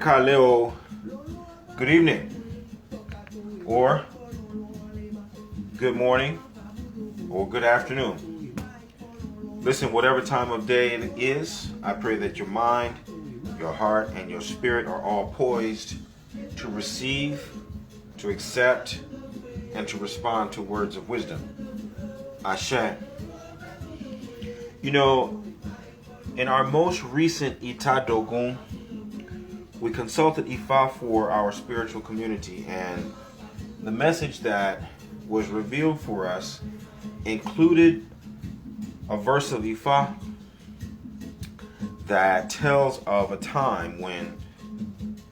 Kaleo, good evening, or good morning, or good afternoon. Listen, whatever time of day it is, I pray that your mind, your heart, and your spirit are all poised to receive, to accept, and to respond to words of wisdom. Ashe. You know, in our most recent Ita Dogun, we consulted Ifa for our spiritual community, and the message that was revealed for us included a verse of Ifa that tells of a time when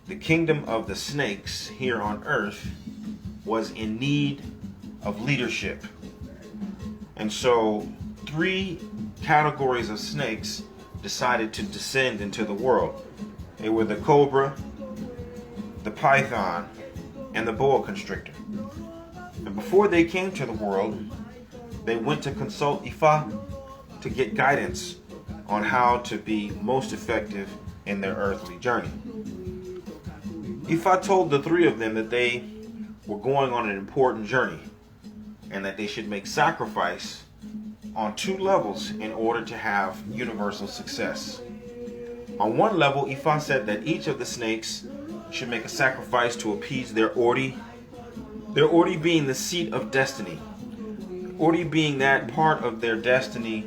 the kingdom of the snakes here on earth was in need of leadership. And so 3 categories of snakes decided to descend into the world. They were the cobra, the python, and the boa constrictor. And before they came to the world, they went to consult Ifa to get guidance on how to be most effective in their earthly journey. Ifa told the 3 of them that they were going on an important journey and that they should make sacrifice on 2 levels in order to have universal success. On one level, Ifa said that each of the snakes should make a sacrifice to appease their Ori being the seat of destiny. Ori being that part of their destiny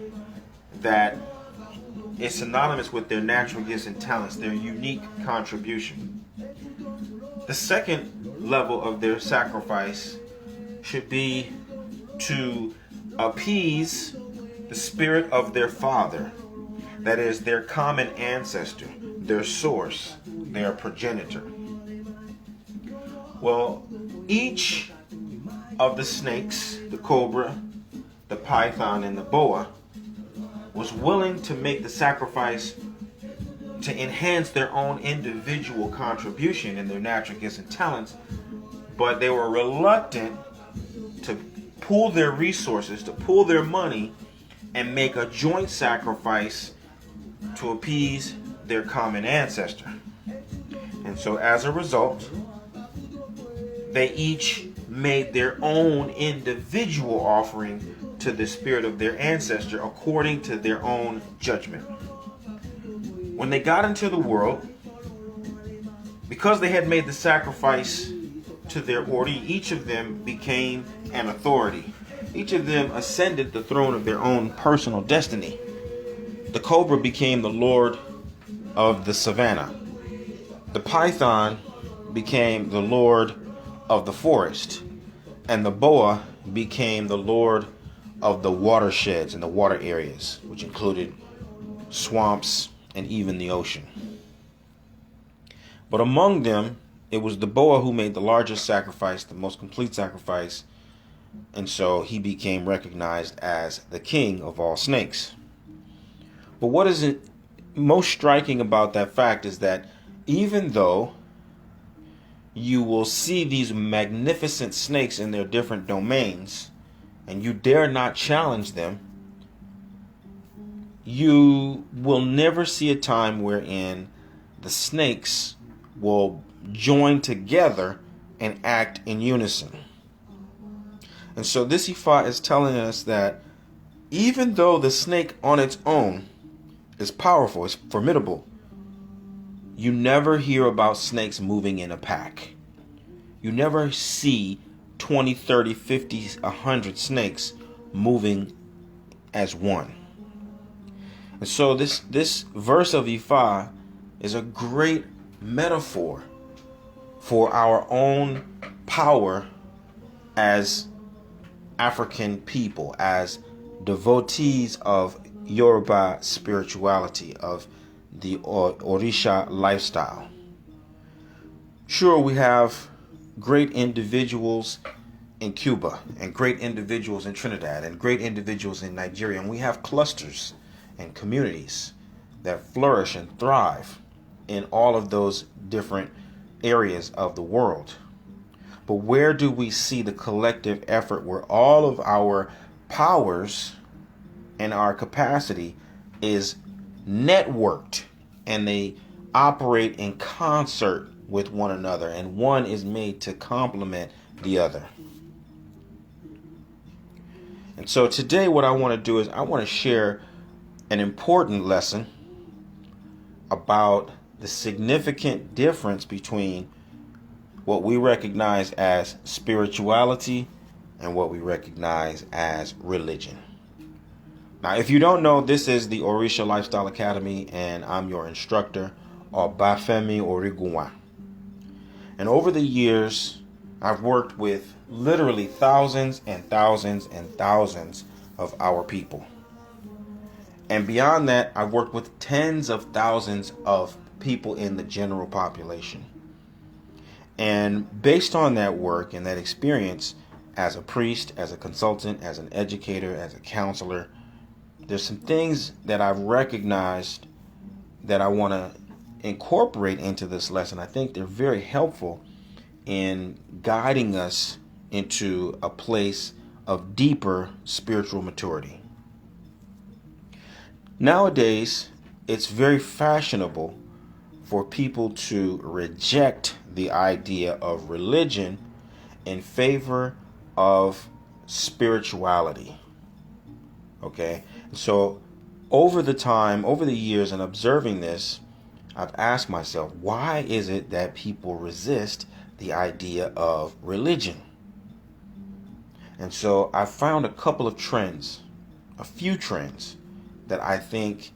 that is synonymous with their natural gifts and talents, their unique contribution. The second level of their sacrifice should be to appease the spirit of their father, that is, their common ancestor, their source, their progenitor. Well, each of the snakes, the cobra, the python, and the boa, was willing to make the sacrifice to enhance their own individual contribution in their natural gifts and talents, but they were reluctant to pool their resources, to pool their money, and make a joint sacrifice to appease their common ancestor. And so as a result, they each made their own individual offering to the spirit of their ancestor according to their own judgment. When they got into the world, because they had made the sacrifice to their Ori, each of them became an authority. Each of them ascended the throne of their own personal destiny. The cobra became the lord of the savannah. The python became the lord of the forest. And the boa became the lord of the watersheds and the water areas, which included swamps and even the ocean. But among them, it was the boa who made the largest sacrifice, the most complete sacrifice, and so he became recognized as the king of all snakes. But what is most striking about that fact is that even though you will see these magnificent snakes in their different domains, and you dare not challenge them, you will never see a time wherein the snakes will join together and act in unison. And so this Ifa is telling us that even though the snake on its own is powerful, it's formidable, you never hear about snakes moving in a pack. You never see 20, 30, 50, 100 snakes moving as one. And so this verse of Ifa is a great metaphor for our own power as African people, as devotees of Yoruba spirituality, of the Orisha lifestyle. Sure, we have great individuals in Cuba and great individuals in Trinidad and great individuals in Nigeria, and we have clusters and communities that flourish and thrive in all of those different areas of the world. But where do we see the collective effort where all of our powers and our capacity is networked and they operate in concert with one another, and one is made to complement the other? And so today what I want to do is I want to share an important lesson about the significant difference between what we recognize as spirituality and what we recognize as religion. Now, if you don't know, this is the Orisha Lifestyle Academy, and I'm your instructor, Obafemi Origuwa. And over the years, I've worked with literally thousands and thousands and thousands of our people. And beyond that, I've worked with tens of thousands of people in the general population. And based on that work and that experience as a priest, as a consultant, as an educator, as a counselor, there's some things that I've recognized that I want to incorporate into this lesson. I think they're very helpful in guiding us into a place of deeper spiritual maturity. Nowadays, it's very fashionable for people to reject the idea of religion in favor of spirituality. Okay? So over the years and observing this, I've asked myself, why is it that people resist the idea of religion? And so I found a few trends that I think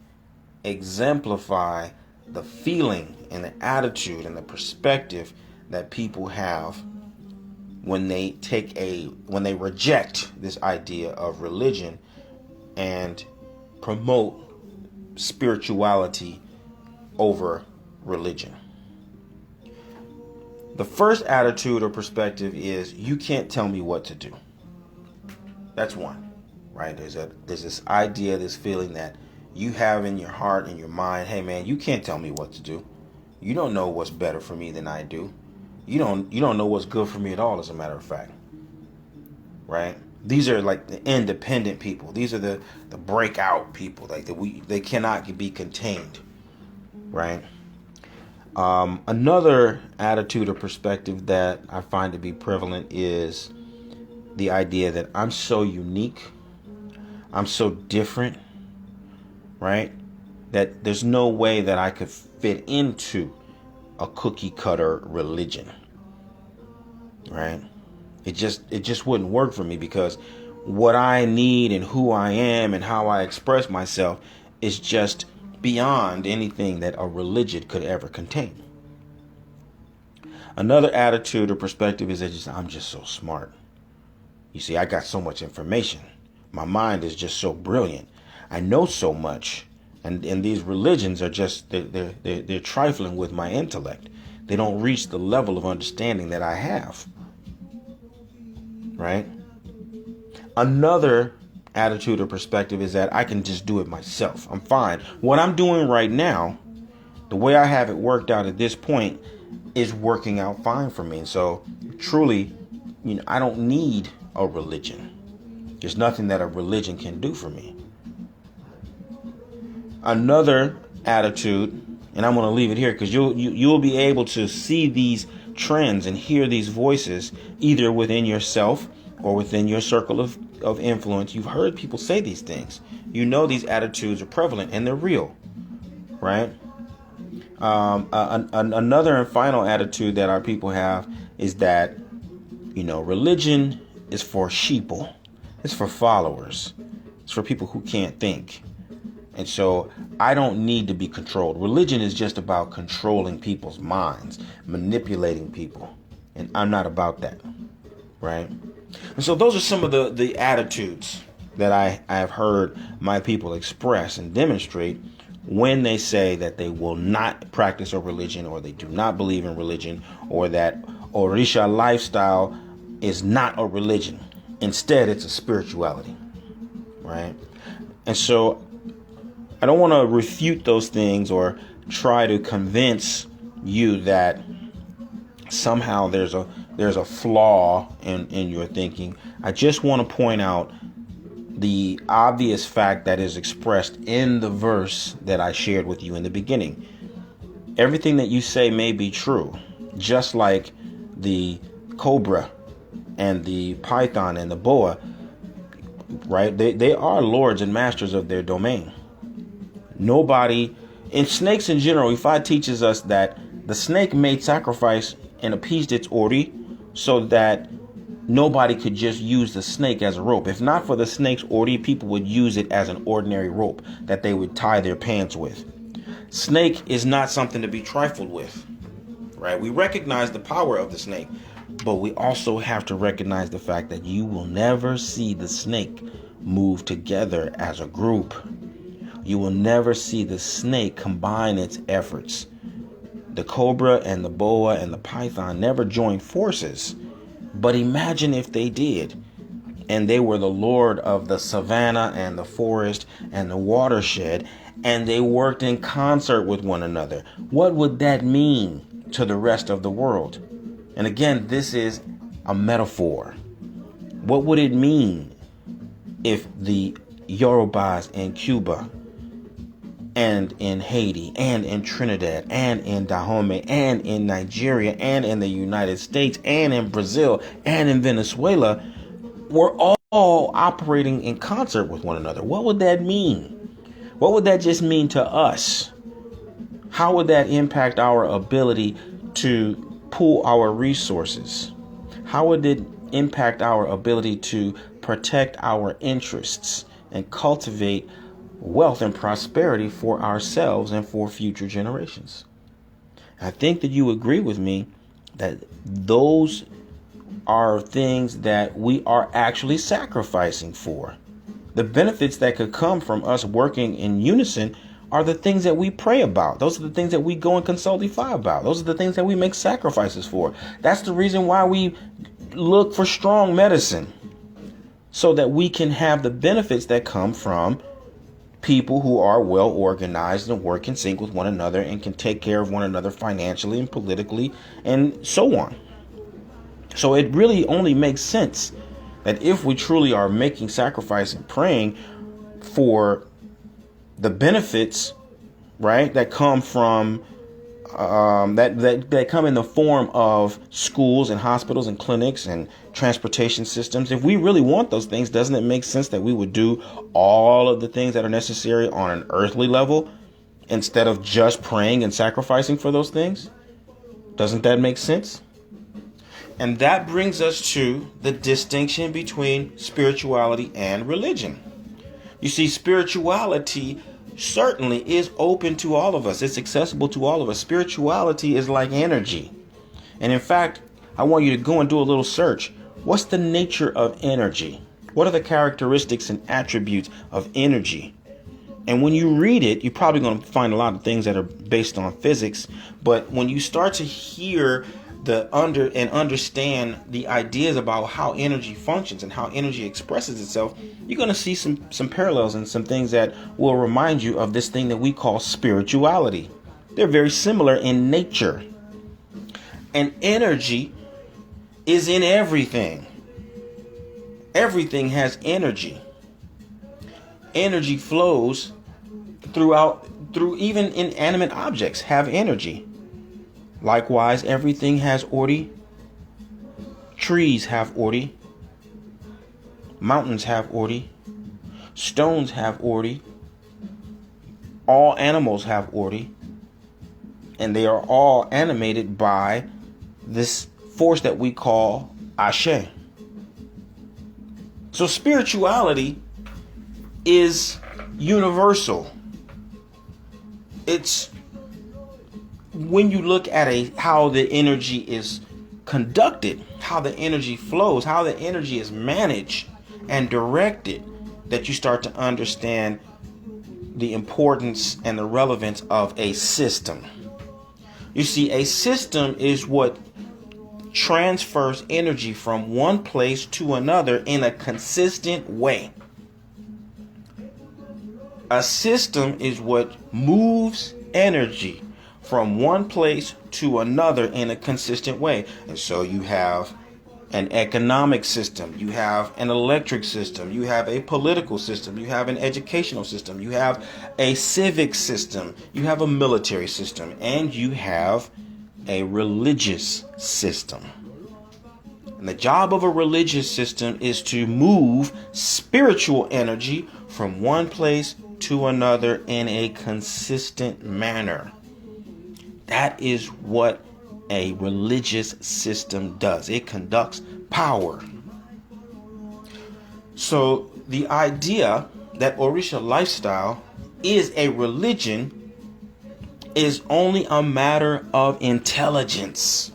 exemplify the feeling and the attitude and the perspective that people have when they reject this idea of religion and promote spirituality over religion. The first attitude or perspective is, you can't tell me what to do. That's one, right? There's this idea, this feeling that you have in your heart and your mind, hey man, you can't tell me what to do. You don't know what's better for me than I do. You don't know what's good for me at all, as a matter of fact. Right? These are like the independent people. These are the breakout people. Like they cannot be contained. Right? Another attitude or perspective that I find to be prevalent is the idea that I'm so unique, I'm so different, right? That there's no way that I could fit into a cookie cutter religion, right? It just wouldn't work for me, because what I need and who I am and how I express myself is just beyond anything that a religion could ever contain. Another attitude or perspective is that I'm just so smart. You see, I got so much information. My mind is just so brilliant. I know so much. And these religions are just, they're trifling with my intellect. They don't reach the level of understanding that I have. Right? Another attitude or perspective is that I can just do it myself. I'm fine. What I'm doing right now, the way I have it worked out at this point, is working out fine for me. And so truly, I don't need a religion. There's nothing that a religion can do for me. Another attitude, and I'm going to leave it here because you'll be able to see these trends and hear these voices either within yourself or within your circle of influence. You've heard people say these things. These attitudes are prevalent and they're real, right? Another and final attitude that our people have is that, religion is for sheeple. It's for followers. It's for people who can't think. And so I don't need to be controlled. Religion is just about controlling people's minds, manipulating people. And I'm not about that. Right? And so those are some of the attitudes that I have heard my people express and demonstrate when they say that they will not practice a religion, or they do not believe in religion, or that Orisha lifestyle is not a religion. Instead, it's a spirituality, right? And so I don't want to refute those things or try to convince you that somehow there's a flaw in your thinking. I just want to point out the obvious fact that is expressed in the verse that I shared with you in the beginning. Everything that you say may be true, just like the cobra and the python and the boa, right? They are lords and masters of their domain. Nobody, in snakes in general, Ifa teaches us that the snake made sacrifice and appeased its ori so that nobody could just use the snake as a rope. If not for the snake's ori, people would use it as an ordinary rope that they would tie their pants with. Snake is not something to be trifled with, right? We recognize the power of the snake, but we also have to recognize the fact that you will never see the snake move together as a group. You will never see the snake combine its efforts. The cobra and the boa and the python never join forces. But imagine if they did, and they were the lord of the savannah and the forest and the watershed, and they worked in concert with one another. What would that mean to the rest of the world? And again, this is a metaphor. What would it mean if the Yorubas in Cuba and in Haiti and in Trinidad and in Dahomey and in Nigeria and in the United States and in Brazil and in Venezuela were all operating in concert with one another? What would that mean? What would that just mean to us? How would that impact our ability to pool our resources? How would it impact our ability to protect our interests and cultivate wealth and prosperity for ourselves and for future generations? I think that you agree with me that those are things that we are actually sacrificing for. The benefits that could come from us working in unison are the things that we pray about. Those are the things that we go and consult Ifa about. Those are the things that we make sacrifices for. That's the reason why we look for strong medicine, so that we can have the benefits that come from people who are well organized and work in sync with one another and can take care of one another financially and politically and so on. So it really only makes sense that if we truly are making sacrifice and praying for the benefits, right, that come from that come in the form of schools and hospitals and clinics and transportation systems. If we really want those things, doesn't it make sense that we would do all of the things that are necessary on an earthly level instead of just praying and sacrificing for those things? Doesn't that make sense? And that brings us to the distinction between spirituality and religion. You see, spirituality certainly is open to all of us. It's accessible to all of us. Spirituality is like energy. And in fact, I want you to go and do a little search. What's the nature of energy? What are the characteristics and attributes of energy? And when you read it, you're probably going to find a lot of things that are based on physics. But when you start to hear understand the ideas about how energy functions and how energy expresses itself, you're going to see some parallels and some things that will remind you of this thing that we call spirituality. They're very similar in nature. And energy is in everything. Everything has energy. Energy flows through even inanimate objects have energy. Likewise, everything has ori. Trees have ori. Mountains have ori. Stones have ori. All animals have ori. And they are all animated by this force that we call Ashe. So spirituality is universal. It's when you look at how the energy is conducted, how the energy flows, how the energy is managed and directed, that you start to understand the importance and the relevance of a system. You see, a system is what transfers energy from one place to another in a consistent way. A system is what moves energy from one place to another in a consistent way. And so you have an economic system, you have an electric system, you have a political system, you have an educational system, you have a civic system, you have a military system, and you have a religious system. And the job of a religious system is to move spiritual energy from one place to another in a consistent manner. That is what a religious system does. It conducts power. So the idea that Orisha lifestyle is a religion is only a matter of intelligence.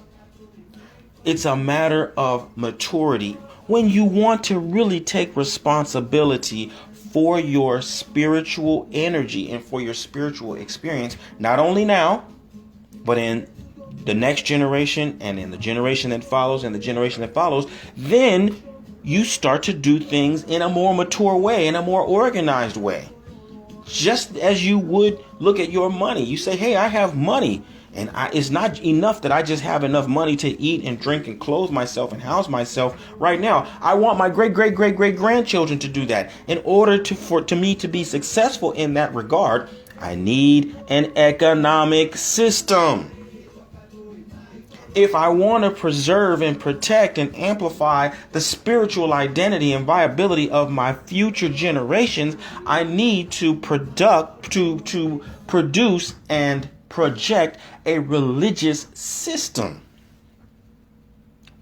It's a matter of maturity. When you want to really take responsibility for your spiritual energy and for your spiritual experience, not only now, but in the next generation and in the generation that follows and the generation that follows, then you start to do things in a more mature way, in a more organized way. Just as you would look at your money. You say, hey, I have money, and it's not enough that I just have enough money to eat and drink and clothe myself and house myself right now. I want my great grandchildren to do that. In order for me to be successful in that regard, I need an economic system. If I want to preserve and protect and amplify the spiritual identity and viability of my future generations, I need to produce and project a religious system.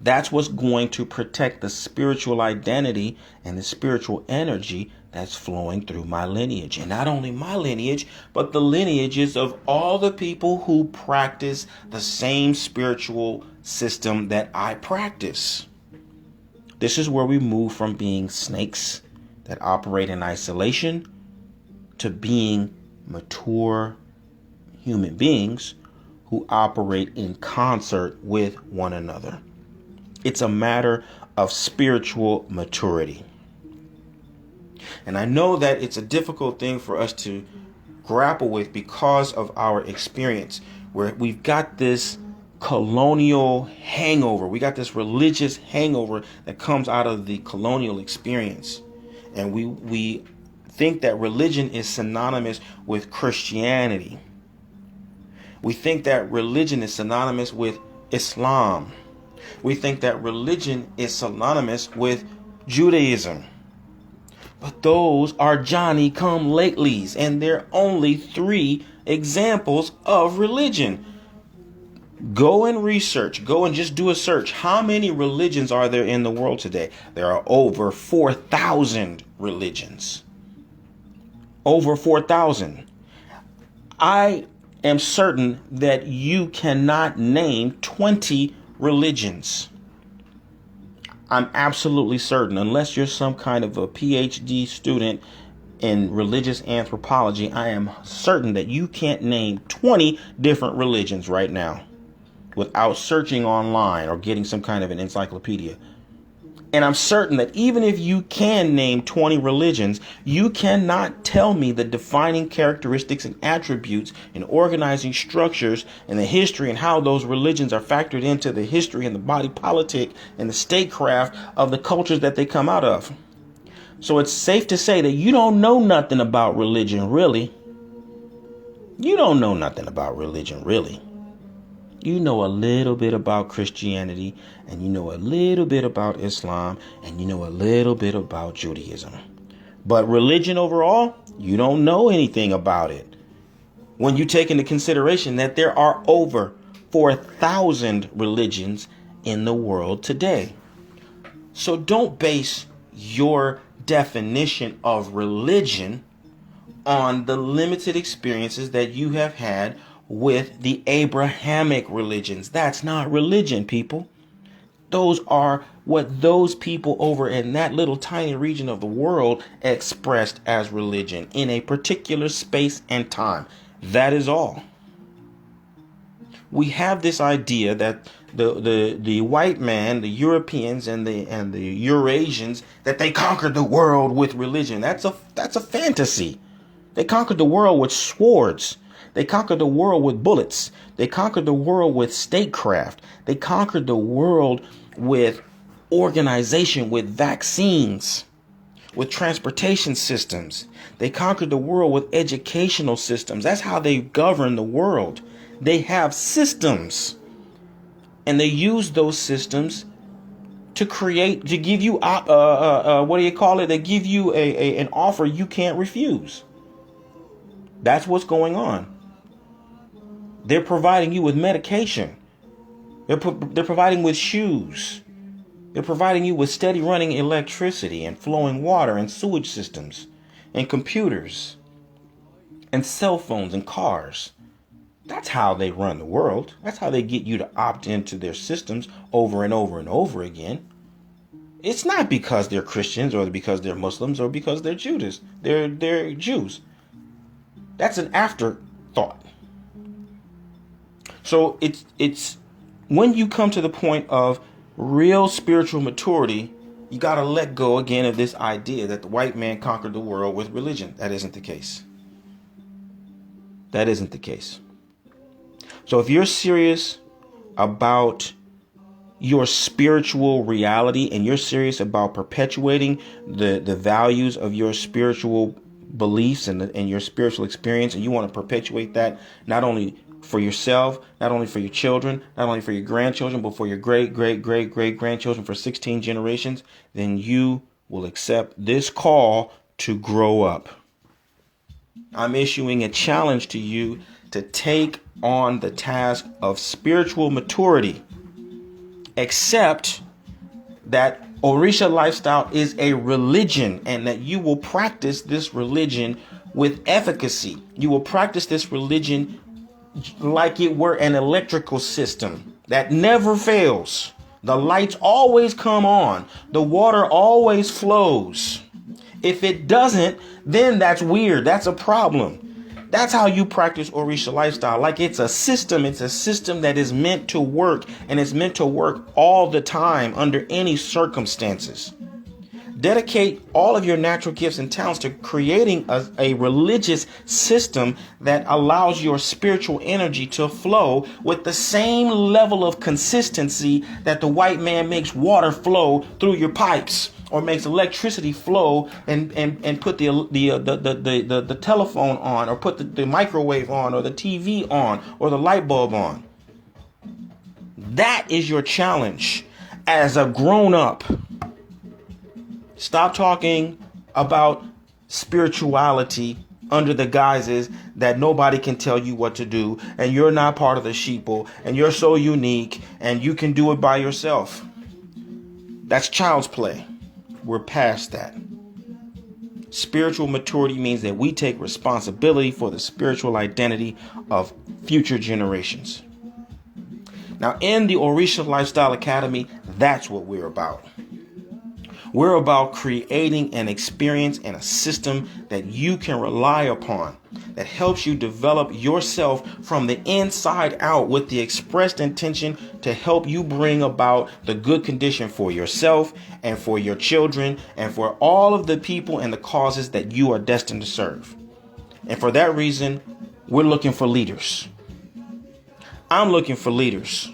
That's what's going to protect the spiritual identity and the spiritual energy that's flowing through my lineage. And not only my lineage, but the lineages of all the people who practice the same spiritual system that I practice. This is where we move from being snakes that operate in isolation to being mature human beings who operate in concert with one another. It's a matter of spiritual maturity. And I know that it's a difficult thing for us to grapple with because of our experience, where we've got this colonial hangover. We got this religious hangover that comes out of the colonial experience. And we think that religion is synonymous with Christianity. We think that religion is synonymous with Islam. We think that religion is synonymous with Judaism. But those are Johnny-come-latelys, and there are only 3 examples of religion. Go and research. Go and just do a search. How many religions are there in the world today? There are over 4,000 religions. Over 4,000. I am certain that you cannot name 20 religions. I'm absolutely certain, unless you're some kind of a PhD student in religious anthropology, I am certain that you can't name 20 different religions right now without searching online or getting some kind of an encyclopedia. And I'm certain that even if you can name 20 religions, you cannot tell me the defining characteristics and attributes and organizing structures and the history and how those religions are factored into the history and the body politic and the statecraft of the cultures that they come out of. So it's safe to say that you don't know nothing about religion, really. You don't know nothing about religion, really. You know a little bit about Christianity, and you know a little bit about Islam, and you know a little bit about Judaism. But religion overall, you don't know anything about it. When you take into consideration that there are over 4,000 religions in the world today. So don't base your definition of religion on the limited experiences that you have had with the Abrahamic religions. That's not religion, people. Those are what those people over in that little tiny region of the world expressed as religion in a particular space and time. That is all. We have this idea that the white man, the Europeans and the Eurasians, that they conquered the world with religion. That's a fantasy. They conquered the world with swords. They conquered the world with bullets. They conquered the world with statecraft. They conquered the world with organization, with vaccines, with transportation systems. They conquered the world with educational systems. That's how they govern the world. They have systems, and they use those systems to give you what do you call it? They give you an offer you can't refuse. That's what's going on. They're providing you with medication. They're providing with shoes. They're providing you with steady running electricity and flowing water and sewage systems and computers and cell phones and cars. That's how they run the world. That's how they get you to opt into their systems over and over and over again. It's not because they're Christians or because they're Muslims or because they're Judas. They're Jews. That's an afterthought. So it's when you come to the point of real spiritual maturity, you got to let go again of this idea that the white man conquered the world with religion. That isn't the case. That isn't the case. So if you're serious about your spiritual reality and you're serious about perpetuating the values of your spiritual beliefs and your spiritual experience, and you want to perpetuate that not only for yourself, not only for your children, not only for your grandchildren, but for your great grandchildren for 16 generations, then you will accept this call to grow up. I'm issuing a challenge to you to take on the task of spiritual maturity. Accept that Orisha lifestyle is a religion and that you will practice this religion with efficacy. You will practice this religion like it were an electrical system that never fails. The lights always come on. The water always flows. If it doesn't, then that's weird. That's a problem. That's how you practice Orisha lifestyle. Like it's a system. It's a system that is meant to work, and it's meant to work all the time under any circumstances. Dedicate all of your natural gifts and talents to creating a religious system that allows your spiritual energy to flow with the same level of consistency that the white man makes water flow through your pipes, or makes electricity flow and put the telephone on, or put the microwave on, or the TV on, or the light bulb on. That is your challenge as a grown-up. Stop talking about spirituality under the guises that nobody can tell you what to do, and you're not part of the sheeple, and you're so unique, and you can do it by yourself. That's child's play. We're past that. Spiritual maturity means that we take responsibility for the spiritual identity of future generations. Now, in the Orisha Lifestyle Academy, that's what we're about. We're about creating an experience and a system that you can rely upon, that helps you develop yourself from the inside out with the expressed intention to help you bring about the good condition for yourself and for your children and for all of the people and the causes that you are destined to serve. And for that reason, we're looking for leaders. I'm looking for leaders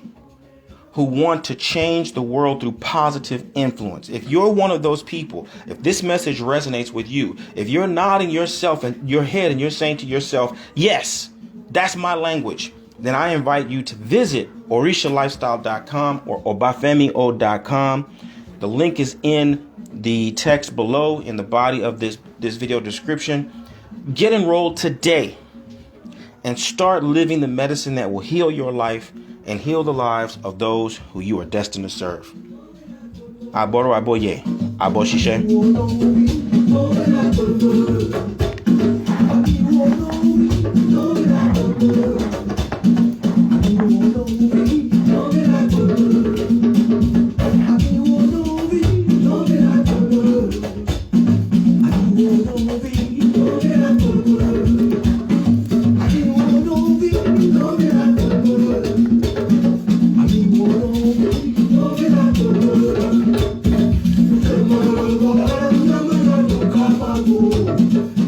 who want to change the world through positive influence. If you're one of those people, if this message resonates with you, if you're nodding yourself in your head and you're saying to yourself, yes, that's my language, then I invite you to visit orishalifestyle.com or obafemio.com. The link is in the text below in the body of this video description. Get enrolled today and start living the medicine that will heal your life and heal the lives of those who you are destined to serve. Aboro aboye, aboshishe. Ooh.